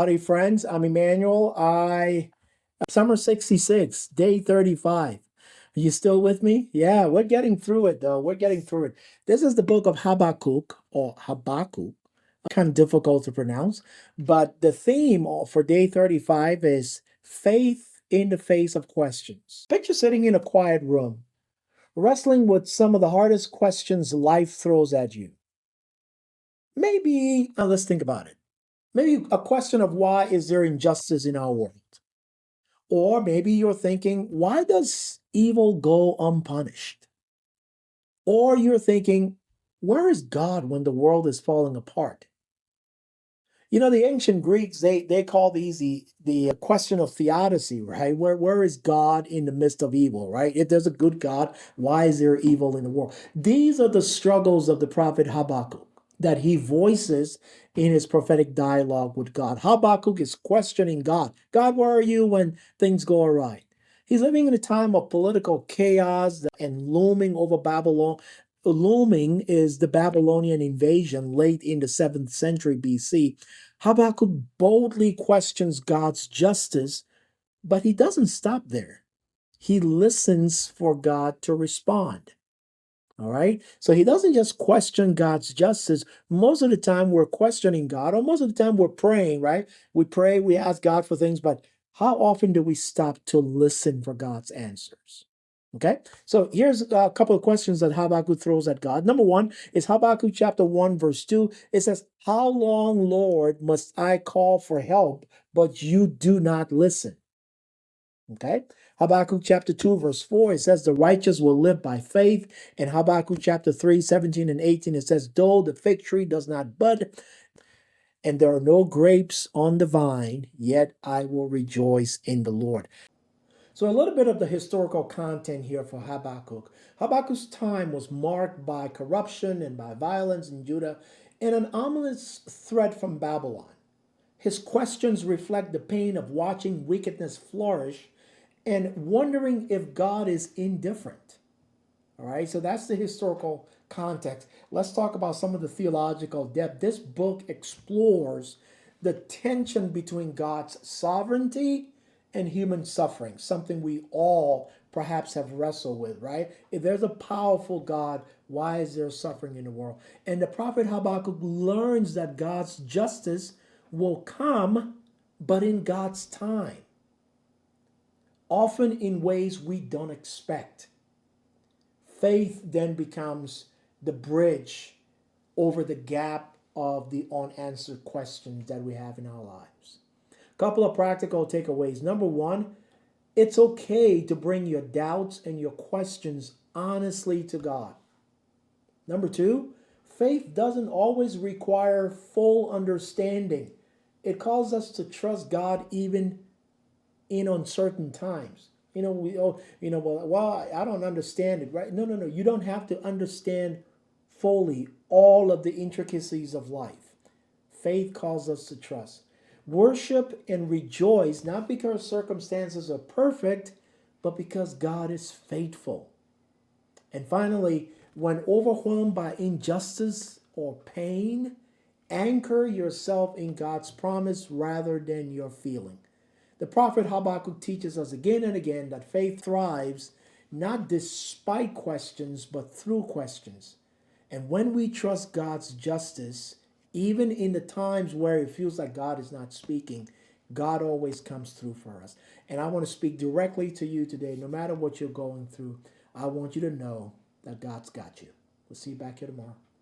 Howdy, friends. I'm Emmanuel. Summer 66, day 35. Are you still with me? Yeah, we're getting through it, though. We're getting through it. This is the book of Habakkuk, or Habakkuk. Kind of difficult to pronounce. But the theme for day 35 is faith in the face of questions. Picture sitting in a quiet room, wrestling with some of the hardest questions life throws at you. Maybe, now let's think about it. Maybe a question of why is there injustice in our world? Or maybe you're thinking, why does evil go unpunished? Or you're thinking, where is God when the world is falling apart? You know, the ancient Greeks, they call these the question of theodicy, right? Where is God in the midst of evil, right? If there's a good God, why is there evil in the world? These are the struggles of the prophet Habakkuk that he voices in his prophetic dialogue with God. Habakkuk is questioning God. God, where are you when things go awry? He's living in a time of political chaos and looming over Babylon. Looming is the Babylonian invasion late in the 7th century BC. Habakkuk boldly questions God's justice, but he doesn't stop there. He listens for God to respond. All right. So he doesn't just question God's justice. Most of the time we're questioning God, or most of the time we're praying, right? We pray, we ask God for things, but how often do we stop to listen for God's answers? Okay. So here's a couple of questions that Habakkuk throws at God. Number one is Habakkuk chapter 1, verse 2. It says, how long, Lord, must I call for help, but you do not listen? Okay. Habakkuk chapter 2, verse 4, it says, the righteous will live by faith. And Habakkuk chapter 3, 17 and 18, it says, though the fig tree does not bud, and there are no grapes on the vine, yet I will rejoice in the Lord. So a little bit of the historical content here for Habakkuk. Habakkuk's time was marked by corruption and by violence in Judah and an ominous threat from Babylon. His questions reflect the pain of watching wickedness flourish and wondering if God is indifferent. All right, so that's the historical context. Let's talk about some of the theological depth. This book explores the tension between God's sovereignty and human suffering, something we all perhaps have wrestled with, right? If there's a powerful God, why is there suffering in the world? And the prophet Habakkuk learns that God's justice will come, but in God's time, often in ways we don't expect. Faith then becomes the bridge over the gap of the unanswered questions that we have in our lives. A couple of practical takeaways. Number one, it's okay to bring your doubts and your questions honestly to God. Number two, faith doesn't always require full understanding. It calls us to trust God even in uncertain times. Well, I don't understand it, right? No. You don't have to understand fully all of the intricacies of life. Faith calls us to trust. Worship and rejoice, not because circumstances are perfect, but because God is faithful. And finally, when overwhelmed by injustice or pain, anchor yourself in God's promise rather than your feeling. The prophet Habakkuk teaches us again and again that faith thrives not despite questions, but through questions. And when we trust God's justice, even in the times where it feels like God is not speaking, God always comes through for us. And I want to speak directly to you today. No matter what you're going through, I want you to know that God's got you. We'll see you back here tomorrow.